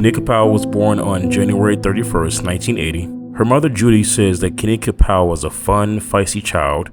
Kanika Powell was born on January 31st, 1980. Her mother Judy says that Kanika Powell was a fun, feisty child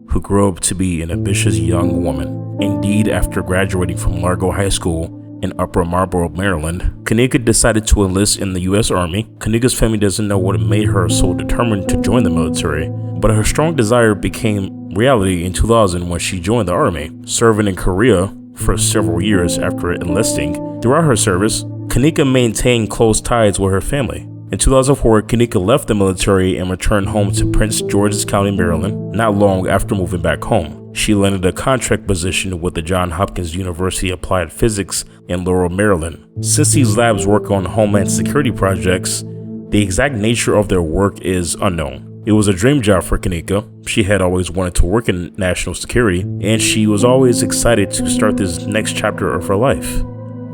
who grew up to be an ambitious young woman. Indeed, after graduating from Largo High School in Upper Marlboro, Maryland, Kanika decided to enlist in the U.S. Army. Kanika's family doesn't know what made her so determined to join the military, but her strong desire became reality in 2000 when she joined the Army, serving in Korea for several years after enlisting. Throughout her service, Kanika maintained close ties with her family. In 2004, Kanika left the military and returned home to Prince George's County, Maryland, not long after moving back home. She landed a contract position with the Johns Hopkins University Applied Physics in Laurel, Maryland. Since these labs work on homeland security projects, the exact nature of their work is unknown. It was a dream job for Kanika. She had always wanted to work in national security, and she was always excited to start this next chapter of her life.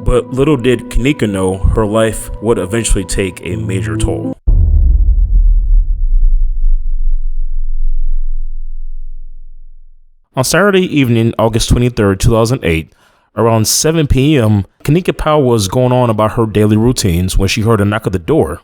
But little did Kanika know her life would eventually take a major toll. On Saturday evening, August 23, 2008, around 7 p.m., Kanika Powell was going on about her daily routines when she heard a knock at the door.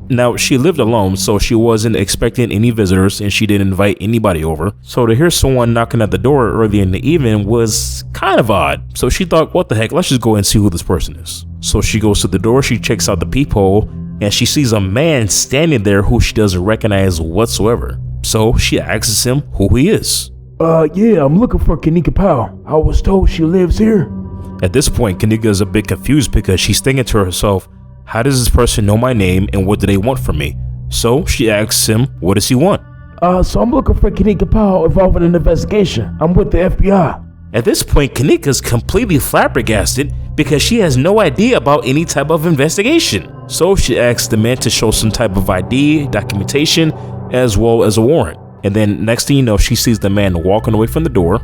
Now, she lived alone, so she wasn't expecting any visitors and she didn't invite anybody over. So to hear someone knocking at the door early in the evening was kind of odd. So she thought, what the heck, let's just go and see who this person is. So she goes to the door, she checks out the peephole, and she sees a man standing there who she doesn't recognize whatsoever. So she asks him who he is. Yeah, I'm looking for Kanika Powell. I was told she lives here. At this point, Kanika is a bit confused because she's thinking to herself, how does this person know my name and what do they want from me? So she asks him, what does he want? So I'm looking for Kanika Powell involved in an investigation. I'm with the FBI. At this point, Kanika's completely flabbergasted because she has no idea about any type of investigation. So she asks the man to show some type of ID, documentation, as well as a warrant. And then next thing you know, she sees the man walking away from the door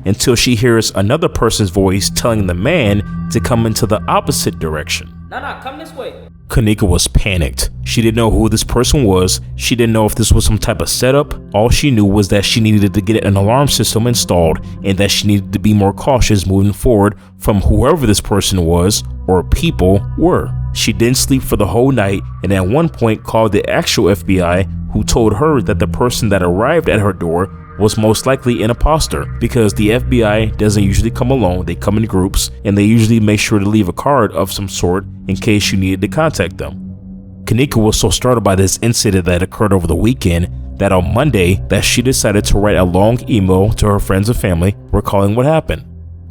until she hears another person's voice telling the man to come into the opposite direction. Nah, come this way. Kanika was panicked. She didn't know who this person was. She didn't know if this was some type of setup. All she knew was that she needed to get an alarm system installed and that she needed to be more cautious moving forward from whoever this person was or people were. She didn't sleep for the whole night and at one point called the actual FBI, who told her that the person that arrived at her door was most likely an imposter because the FBI doesn't usually come alone. They come in groups and they usually make sure to leave a card of some sort in case you needed to contact them. Kanika was so startled by this incident that occurred over the weekend that on Monday that she decided to write a long email to her friends and family recalling what happened.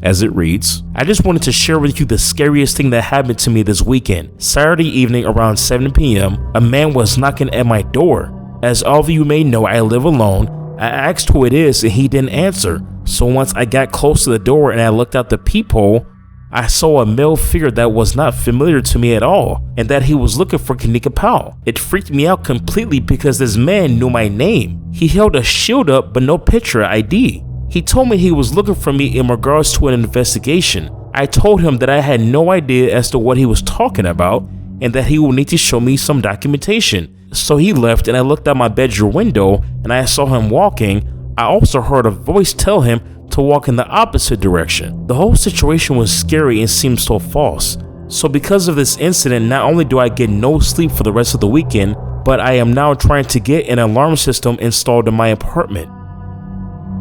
As it reads, I just wanted to share with you the scariest thing that happened to me this weekend. Saturday evening around 7 p.m., a man was knocking at my door. As all of you may know, I live alone. I asked who it is and he didn't answer. So once I got close to the door and I looked out the peephole, I saw a male figure that was not familiar to me at all and that he was looking for Kanika Powell. It freaked me out completely because this man knew my name. He held a shield up but no picture ID. He told me he was looking for me in regards to an investigation. I told him that I had no idea as to what he was talking about and that he would need to show me some documentation. So he left and I looked out my bedroom window and I saw him walking. I also heard a voice tell him to walk in the opposite direction. The whole situation was scary and seemed so false. So because of this incident, not only do I get no sleep for the rest of the weekend, but I am now trying to get an alarm system installed in my apartment.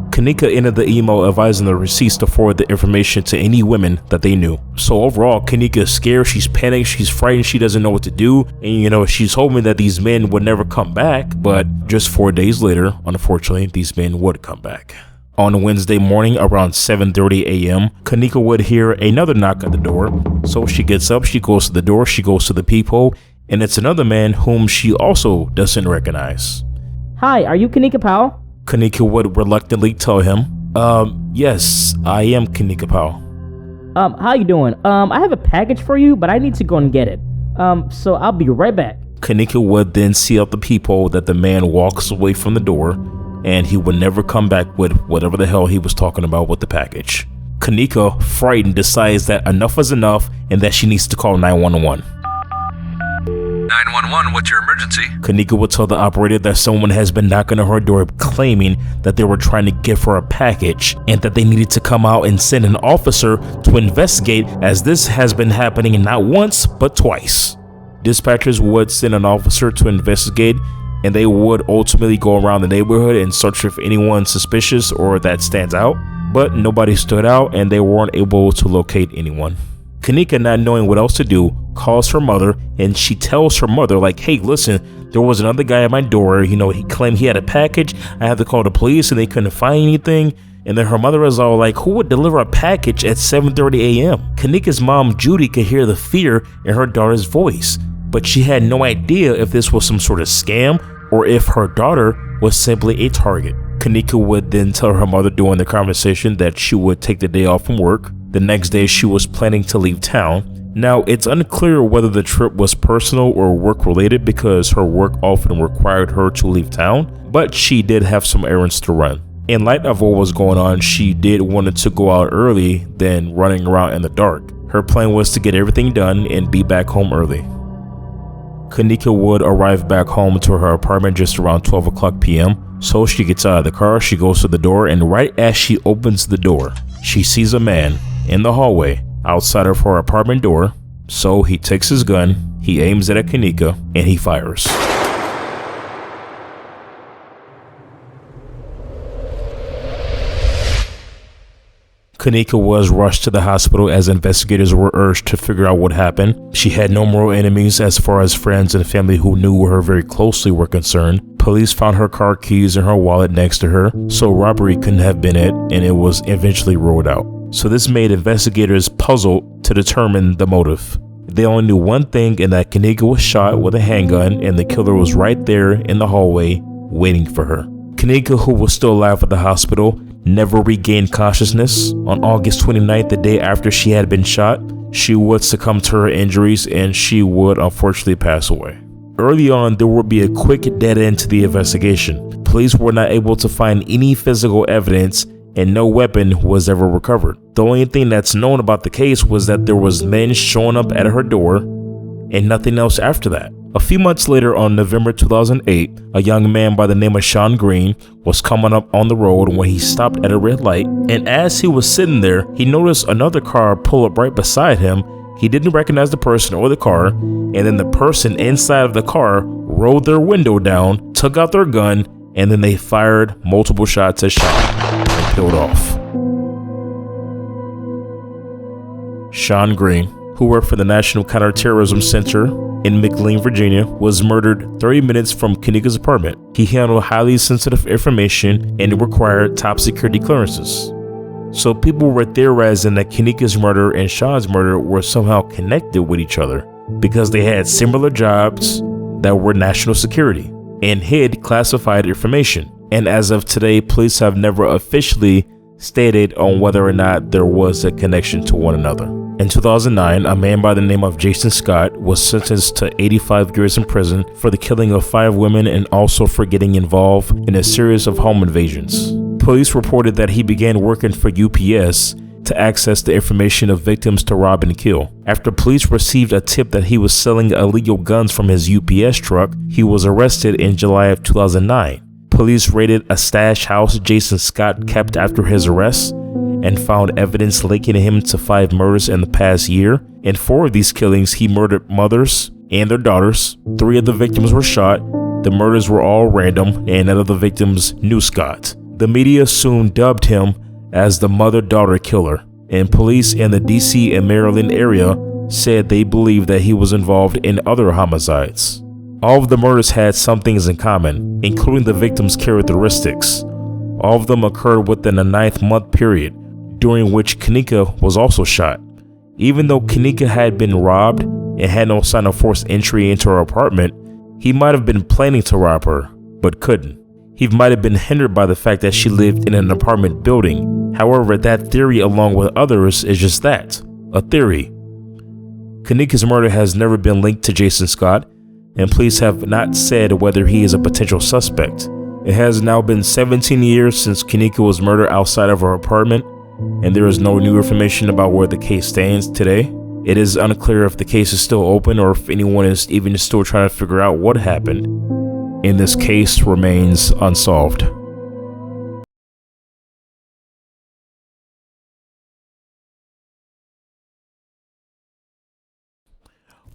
Kanika ended the email advising the receipts to forward the information to any women that they knew. So overall, Kanika is scared, she's panicked, she's frightened, she doesn't know what to do, and she's hoping that these men would never come back, but just 4 days later, unfortunately, these men would come back. On Wednesday morning around 7:30 a.m., Kanika would hear another knock at the door. So she gets up, she goes to the door, she goes to the peephole, and it's another man whom she also doesn't recognize. Hi, are you Kanika Powell? Kanika would reluctantly tell him, yes, I am Kanika Powell. How you doing? I have a package for you, but I need to go and get it. So I'll be right back. Kanika would then see out the peephole that the man walks away from the door, and he would never come back with whatever the hell he was talking about with the package. Kanika, frightened, decides that enough is enough and that she needs to call 911. 911, what's your emergency? Kanika would tell the operator that someone has been knocking on her door claiming that they were trying to give her a package and that they needed to come out and send an officer to investigate, as this has been happening not once but twice. Dispatchers would send an officer to investigate, and they would ultimately go around the neighborhood and search for anyone suspicious or that stands out, but nobody stood out and they weren't able to locate anyone. Kanika, not knowing what else to do, calls her mother, and she tells her mother, like, hey, listen, there was another guy at my door, he claimed he had a package, I had to call the police and they couldn't find anything. And then her mother is all like, who would deliver a package at 7:30 a.m.? Kanika's mom, Judy, could hear the fear in her daughter's voice, but she had no idea if this was some sort of scam or if her daughter was simply a target. Kanika would then tell her mother during the conversation that she would take the day off from work. The next day she was planning to leave town. Now, it's unclear whether the trip was personal or work related because her work often required her to leave town, but she did have some errands to run. In light of what was going on, she did want to go out early than running around in the dark. Her plan was to get everything done and be back home early. Kanika would arrive back home to her apartment just around 12 o'clock p.m. So she gets out of the car, she goes to the door, and right as she opens the door, she sees a man in the hallway outside of her apartment door. So he takes his gun, he aims it at Kanika, and he fires. Kanika was rushed to the hospital as investigators were urged to figure out what happened. She had no moral enemies as far as friends and family who knew her very closely were concerned. Police found her car keys and her wallet next to her, so robbery couldn't have been it, and it was eventually ruled out. So this made investigators puzzled to determine the motive. They only knew one thing, and that Kanika was shot with a handgun and the killer was right there in the hallway waiting for her. Kanika, who was still alive at the hospital, never regained consciousness. On August 29th, the day after she had been shot, she would succumb to her injuries and she would unfortunately pass away. Early on, there would be a quick dead end to the investigation. Police were not able to find any physical evidence and no weapon was ever recovered. The only thing that's known about the case was that there was men showing up at her door and nothing else after that. A few months later, on November 2008, a young man by the name of Sean Green was coming up on the road when he stopped at a red light, and as he was sitting there, he noticed another car pull up right beside him. He didn't recognize the person or the car, and then the person inside of the car rolled their window down, took out their gun, and then they fired multiple shots at Sean and peeled off. Sean Green, who worked for the National Counterterrorism Center in McLean, Virginia, was murdered 30 minutes from Kanika's apartment. He handled highly sensitive information and required top security clearances. So people were theorizing that Kanika's murder and Sean's murder were somehow connected with each other because they had similar jobs that were national security and hid classified information. And as of today, police have never officially stated on whether or not there was a connection to one another. In 2009, a man by the name of Jason Scott was sentenced to 85 years in prison for the killing of 5 women and also for getting involved in a series of home invasions. Police reported that he began working for UPS to access the information of victims to rob and kill. After police received a tip that he was selling illegal guns from his UPS truck, he was arrested in July of 2009. Police raided a stash house Jason Scott kept after his arrest and found evidence linking him to 5 murders in the past year. In 4 of these killings, he murdered mothers and their daughters. 3 of the victims were shot. The murders were all random, and none of the victims knew Scott. The media soon dubbed him as the mother-daughter killer, and police in the DC and Maryland area said they believed that he was involved in other homicides. All of the murders had some things in common, including the victims' characteristics. All of them occurred within a 9-month period, during which Kanika was also shot. Even though Kanika had been robbed and had no sign of forced entry into her apartment, he might have been planning to rob her, but couldn't. He might have been hindered by the fact that she lived in an apartment building. However, that theory, along with others, is just that, a theory. Kanika's murder has never been linked to Jason Scott, and police have not said whether he is a potential suspect. It has now been 17 years since Kanika was murdered outside of her apartment, and there is no new information about where the case stands today. It is unclear if the case is still open or if anyone is even still trying to figure out what happened, and this case remains unsolved.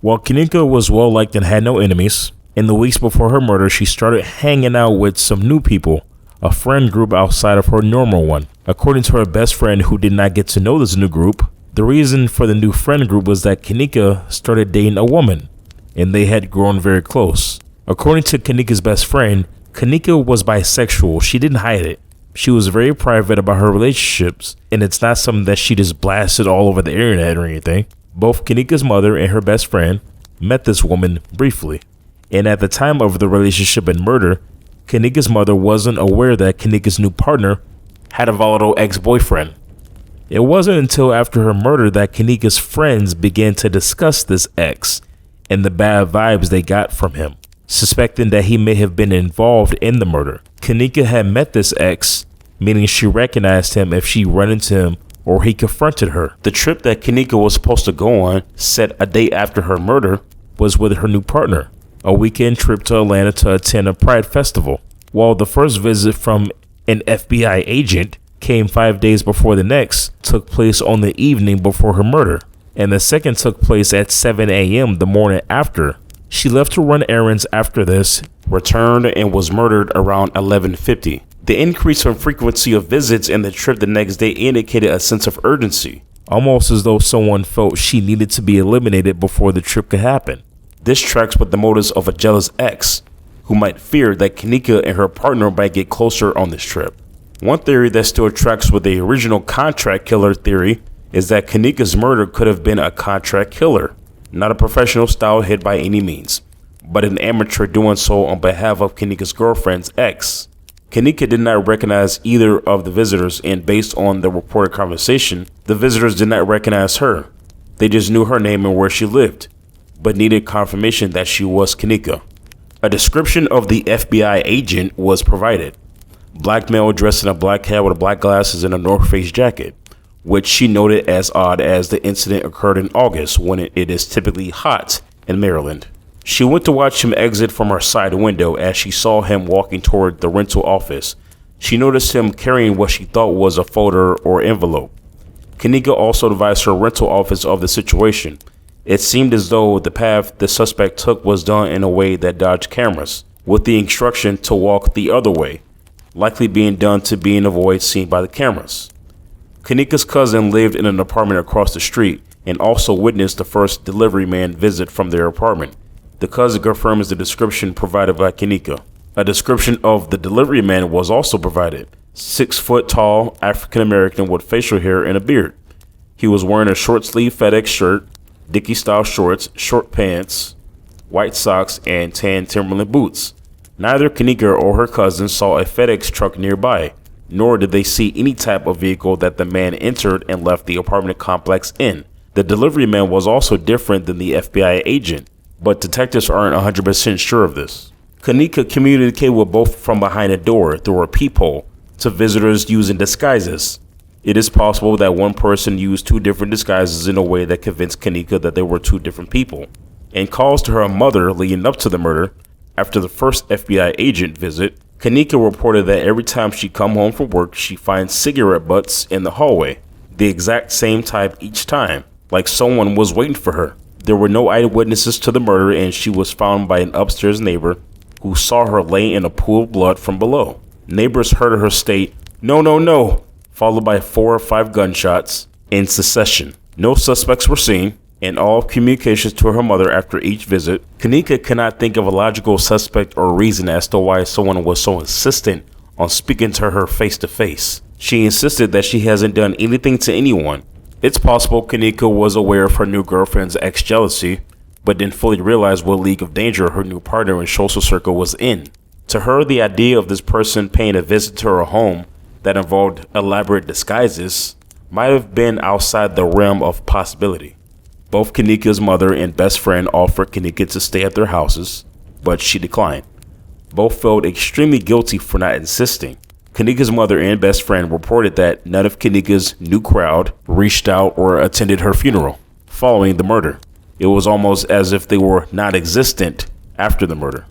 While Kanika was well liked and had no enemies, in the weeks before her murder, she started hanging out with some new people, a friend group outside of her normal one. According to her best friend, who did not get to know this new group, the reason for the new friend group was that Kanika started dating a woman, and they had grown very close. According to Kanika's best friend, Kanika was bisexual. She didn't hide it. She was very private about her relationships, and it's not something that she just blasted all over the internet or anything. Both Kanika's mother and her best friend met this woman briefly, and at the time of the relationship and murder, Kanika's mother wasn't aware that Kanika's new partner had a volatile ex-boyfriend. It wasn't until after her murder that Kanika's friends began to discuss this ex and the bad vibes they got from him, suspecting that he may have been involved in the murder. Kanika had met this ex, meaning she recognized him if she ran into him or he confronted her. The trip that Kanika was supposed to go on, set a day after her murder, was with her new partner, a weekend trip to Atlanta to attend a Pride festival. While the first visit from an FBI agent came 5 days before the next, took place on the evening before her murder, and the second took place at 7 a.m. the morning after. She left to run errands after this, returned, and was murdered around 11:50. The increase in frequency of visits and the trip the next day indicated a sense of urgency, almost as though someone felt she needed to be eliminated before the trip could happen. This tracks with the motives of a jealous ex, who might fear that Kanika and her partner might get closer on this trip. One theory that still tracks with the original contract killer theory is that Kanika's murder could have been a contract killer, not a professional style hit by any means, but an amateur doing so on behalf of Kanika's girlfriend's ex. Kanika did not recognize either of the visitors, and based on the reported conversation, the visitors did not recognize her. They just knew her name and where she lived, but needed confirmation that she was Kanika. A description of the FBI agent was provided. Black male dressed in a black hat with black glasses and a North Face jacket, which she noted as odd as the incident occurred in August, when it is typically hot in Maryland. She went to watch him exit from her side window. As she saw him walking toward the rental office, she noticed him carrying what she thought was a folder or envelope. Kanika also advised her rental office of the situation. It seemed as though the path the suspect took was done in a way that dodged cameras, with the instruction to walk the other way, likely being done to avoid seen by the cameras. Kanika's cousin lived in an apartment across the street and also witnessed the first delivery man visit from their apartment. The cousin confirms the description provided by Kanika. A description of the delivery man was also provided. 6 foot tall, African American with facial hair and a beard. He was wearing a short sleeve FedEx shirt, Dickie style shorts, short pants, white socks, and tan Timberland boots. Neither Kanika or her cousin saw a FedEx truck nearby, nor did they see any type of vehicle that the man entered and left the apartment complex in. The delivery man was also different than the FBI agent, but detectives aren't 100% sure of this. Kanika communicated with both from behind a door through a peephole to visitors using disguises. It is possible that one person used 2 different disguises in a way that convinced Kanika that they were 2 different people. In calls to her mother leading up to the murder, after the first FBI agent visit, Kanika reported that every time she come home from work, she finds cigarette butts in the hallway, the exact same type each time, like someone was waiting for her. There were no eyewitnesses to the murder, and she was found by an upstairs neighbor who saw her lay in a pool of blood from below. Neighbors heard her state, "No, no, no," followed by 4 or 5 gunshots in succession. No suspects were seen, and all communications to her mother after each visit. Kanika cannot think of a logical suspect or reason as to why someone was so insistent on speaking to her face to face. She insisted that she hasn't done anything to anyone. It's possible Kanika was aware of her new girlfriend's ex-jealousy, but didn't fully realize what league of danger her new partner in social circle was in. To her, the idea of this person paying a visit to her home that involved elaborate disguises might have been outside the realm of possibility. Both Kanika's mother and best friend offered Kanika to stay at their houses, but she declined. Both felt extremely guilty for not insisting. Kanika's mother and best friend reported that none of Kanika's new crowd reached out or attended her funeral. following the murder. It was almost as if they were non-existent after the murder.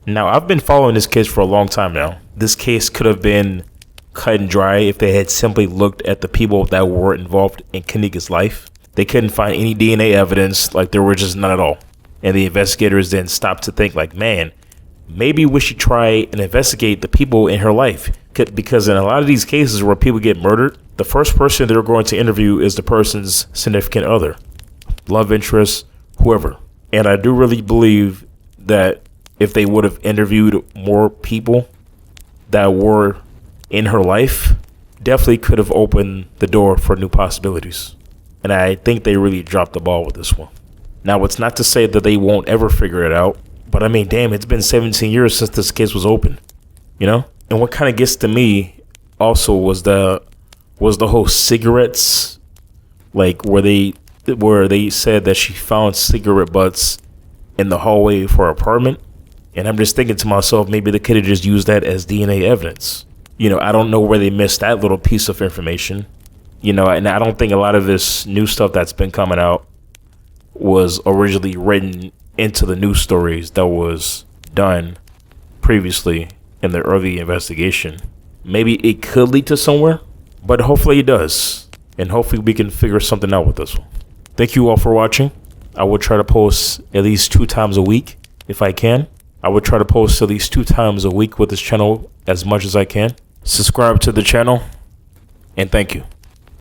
Now, I've been following this case for a long time now. This case could have been cut and dry if they had simply looked at the people that were involved in Kanika's life. They couldn't find any DNA evidence, like there were just none at all. And the investigators then stopped to think like, man, maybe we should try and investigate the people in her life. Because in a lot of these cases where people get murdered, the first person they're going to interview is the person's significant other, love interest, whoever. And I do really believe that if they would have interviewed more people that were in her life, definitely could have opened the door for new possibilities. And I think they really dropped the ball with this one. Now, it's not to say that they won't ever figure it out, but I mean, damn, it's been 17 years since this case was open, you know? And what kind of gets to me also was the whole cigarettes, like where they said that she found cigarette butts in the hallway of her apartment. And I'm just thinking to myself, maybe they could have just used that as DNA evidence. You know, I don't know where they missed that little piece of information. You know, and I don't think a lot of this new stuff that's been coming out was originally written into the news stories that was done previously in the early investigation. Maybe it could lead to somewhere, but hopefully it does. And hopefully we can figure something out with this one. Thank you all for watching. I will try to post at least 2 times a week if I can. I would try to post at least 2 times a week with this channel as much as I can. Subscribe to the channel, and thank you.